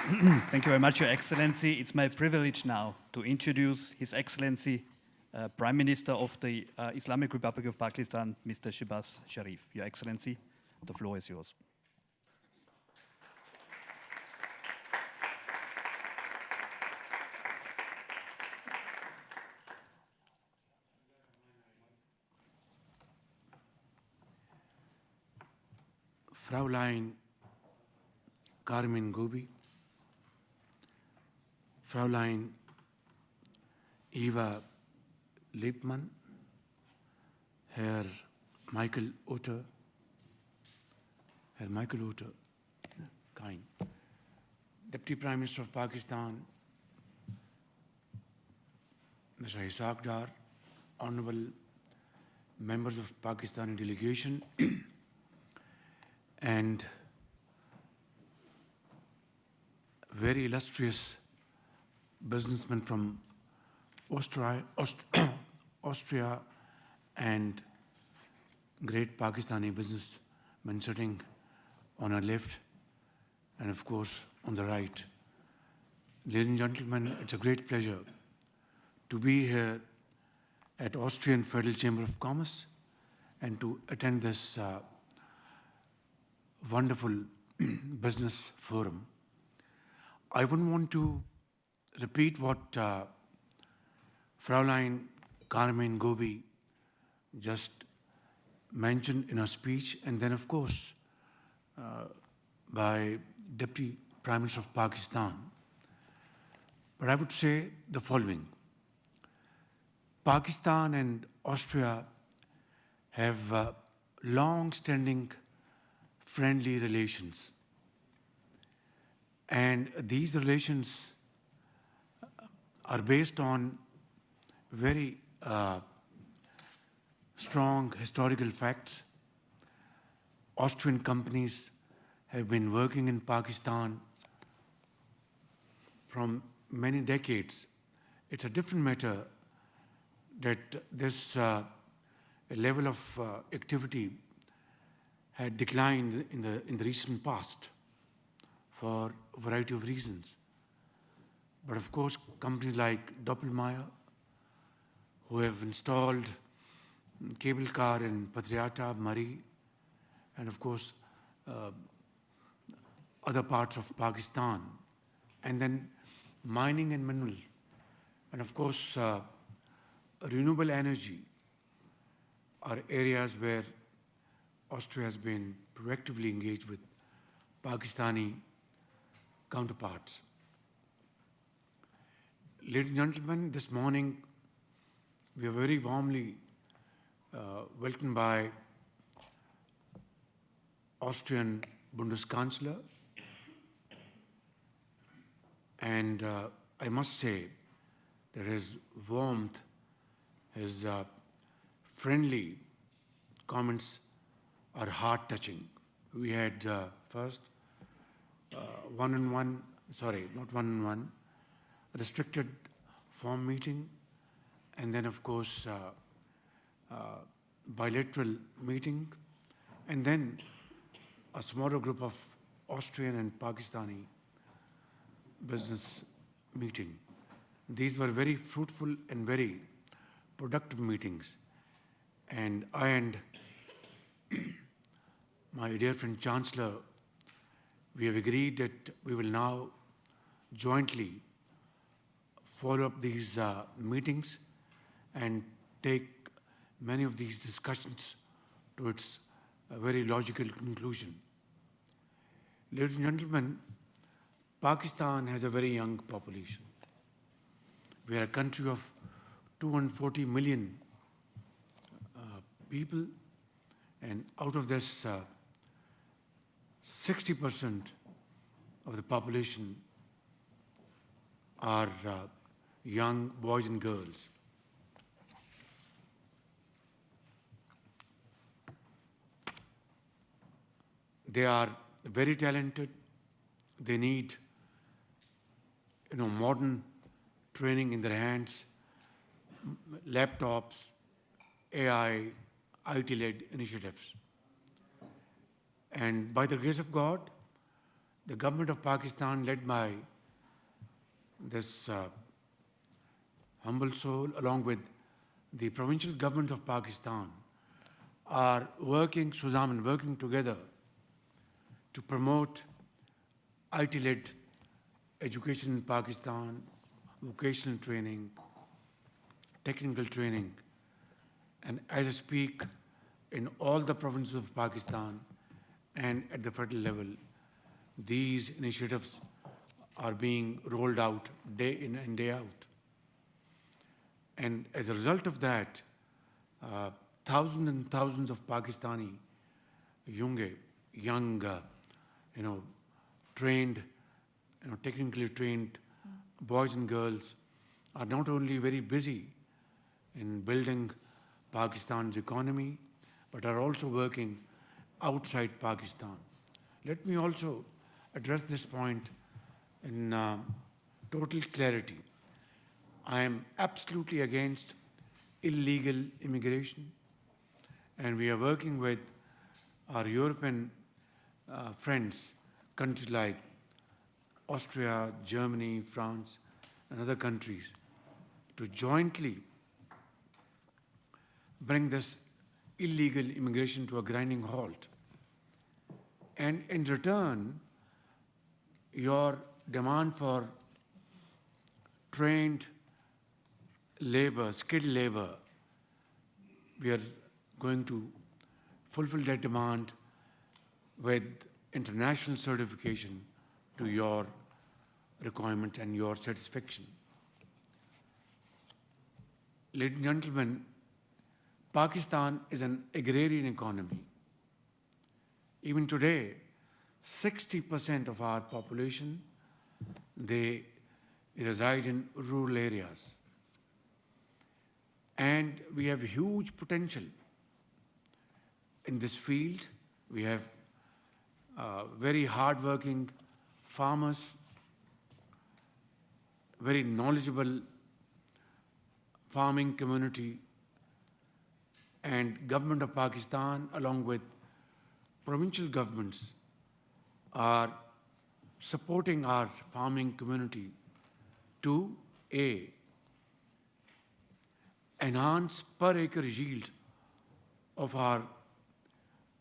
Thank you very much, Your Excellency. It's my privilege now to introduce His Excellency, Prime Minister of the Islamic Republic of Pakistan, Mr. Shehbaz Sharif. Your Excellency, the floor is yours. Fraulein Carmen Gobi, Fraulein Eva Liebmann, Herr Michael Otter, kind, Deputy Prime Minister of Pakistan, Mr. Ishaq Dar, Honorable members of Pakistani delegation, and very illustrious businessmen from Austria and great Pakistani businessmen sitting on our left and of course on the right. Ladies and gentlemen, it's a great pleasure to be here at Austrian Federal Chamber of Commerce and to attend this wonderful business forum. I wouldn't want to repeat what Fraulein Carmen Gobi just mentioned in her speech, and then of course by Deputy Prime Minister of Pakistan. But I would say the following. Pakistan and Austria have long-standing friendly relations. And these relations are based on very strong historical facts. Austrian companies have been working in Pakistan from many decades. It's a different matter that this level of activity had declined in the recent past for a variety of reasons. But of course, companies like Doppelmayr, who have installed cable car in Patriata, Murree, and of course, other parts of Pakistan, and then mining and mineral, and of course, renewable energy are areas where Austria has been proactively engaged with Pakistani counterparts. Ladies and gentlemen, this morning we are very warmly welcomed by Austrian Bundeskanzler, and I must say that his warmth, his friendly comments are heart-touching. We had first restricted form meeting, and then of course bilateral meeting, and then a smaller group of Austrian and Pakistani business meeting. These were very fruitful and very productive meetings, and I and my dear friend Chancellor, we have agreed that we will now jointly follow up these meetings and take many of these discussions to its very logical conclusion. Ladies and gentlemen, Pakistan has a very young population. We are a country of 240 million people, and out of this, 60% of the population are young boys and girls. They are very talented. They need, modern training in their hands, laptops, AI, IT-led initiatives. And by the grace of God, the government of Pakistan, led by this humble soul, along with the provincial government of Pakistan, are working, Suzaman, working together to promote IT-led education in Pakistan, vocational training, technical training. And as I speak, in all the provinces of Pakistan and at the federal level, these initiatives are being rolled out day in and day out. And as a result of that, thousands and thousands of Pakistani young, trained, technically trained boys and girls are not only very busy in building Pakistan's economy, but are also working outside Pakistan. Let me also address this point in total clarity. I am absolutely against illegal immigration, and we are working with our European friends, countries like Austria, Germany, France, and other countries, to jointly bring this illegal immigration to a grinding halt. And in return, your demand for trained labor, skilled labor, we are going to fulfill that demand with international certification to your requirement and your satisfaction. Ladies and gentlemen, Pakistan is an agrarian economy. Even today, 60% of our population, they reside in rural areas. And we have huge potential in this field. We have very hardworking farmers, very knowledgeable farming community, and government of Pakistan, along with provincial governments, are supporting our farming community to enhance per acre yield of our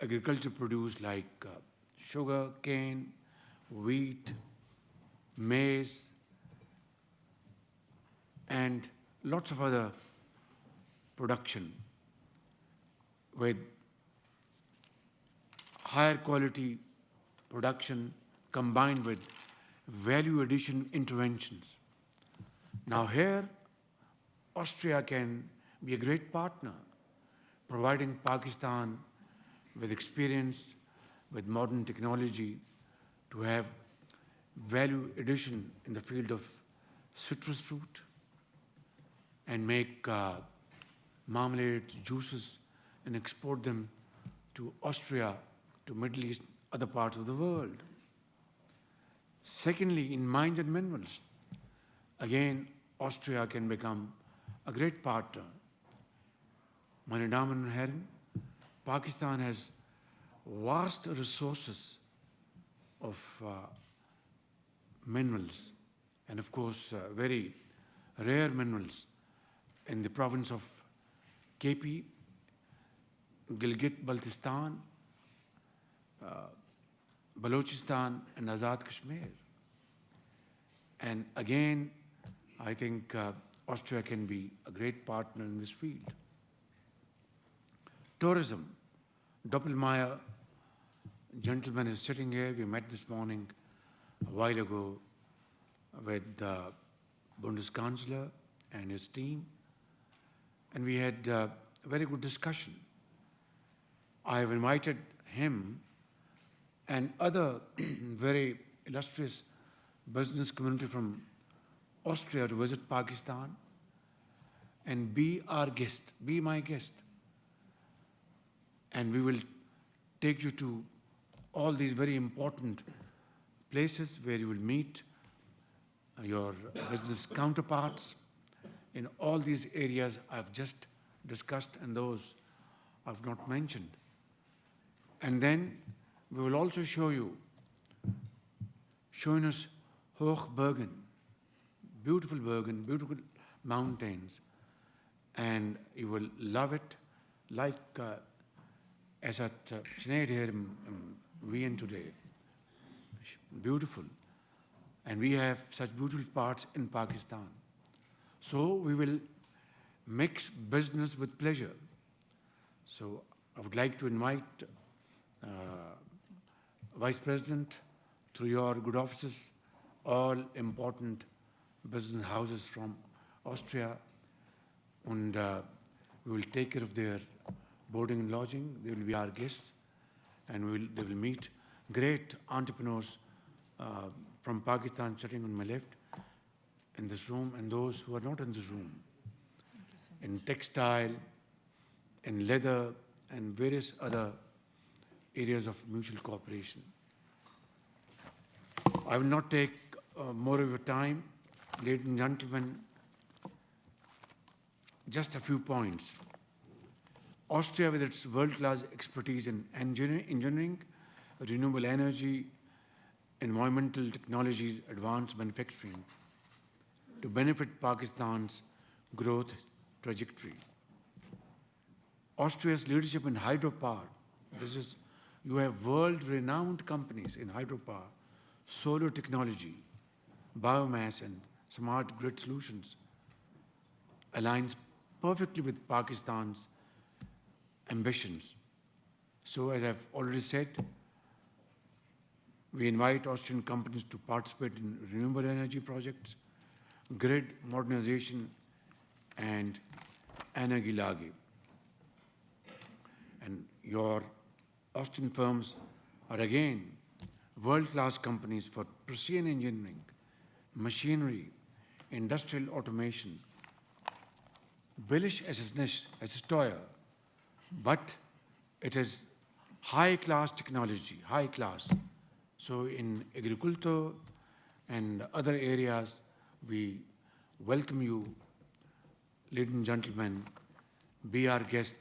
agriculture produce like sugar, cane, wheat, maize, and lots of other production with higher quality production combined with value addition interventions. Now here, Austria can be a great partner, providing Pakistan with experience, with modern technology, to have value addition in the field of citrus fruit and make marmalade, juices, and export them to Austria, to Middle East, other parts of the world. Secondly, in mines and minerals, again, Austria can become a great partner. Meine Damen und Herren, Pakistan has vast resources of minerals, and of course, very rare minerals in the province of KP, Gilgit-Baltistan, Balochistan, and Azad Kashmir. And again, I think Austria can be a great partner in this field. Tourism. Doppelmayr, gentleman, is sitting here. We met this morning a while ago with the Bundeskanzler and his team, and we had a very good discussion. I have invited him and other very illustrious business community from Austria to visit Pakistan and be our guest, be my guest. And we will take you to all these very important places where you will meet your business counterparts in all these areas I've just discussed and those I've not mentioned. And then we will also show you showing us Hochbergen, beautiful mountains, and you will love it, like as at Sinead here in Wien today. Beautiful. And we have such beautiful parts in Pakistan. So we will mix business with pleasure. So I would like to invite Vice President, through your good offices, all important business houses from Austria, and we will take care of their boarding and lodging. They will be our guests, and they will meet great entrepreneurs from Pakistan sitting on my left in this room, and those who are not in this room, in textile, in leather, and various other areas of mutual cooperation. I will not take more of your time. Ladies and gentlemen, just a few points. Austria, with its world-class expertise in engineering, renewable energy, environmental technologies, advanced manufacturing, to benefit Pakistan's growth trajectory. Austria's leadership in hydropower. You have world-renowned companies in hydropower, solar technology, biomass, and smart grid solutions. Aligns perfectly with Pakistan's ambitions. So, as I've already said, we invite Austrian companies to participate in renewable energy projects, grid modernization, and Energielage. And your Austrian firms are again world-class companies for precision engineering, machinery, industrial automation. Billish as Steuer, but it is high-class technology, high class. So in agriculture and other areas, we welcome you, ladies and gentlemen, be our guest,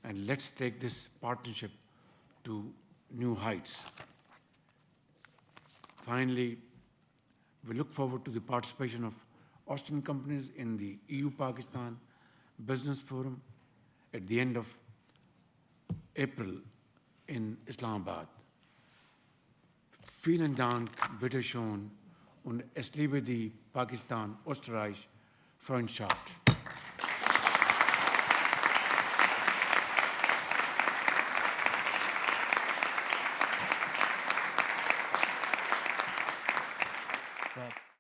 and let's take this partnership to new heights. Finally, we look forward to the participation of Austrian companies in the EU-Pakistan Business Forum at the end of April in Islamabad. Vielen Dank, bitteschön, und es liebe die Pakistan-Österreich-Freundschaft.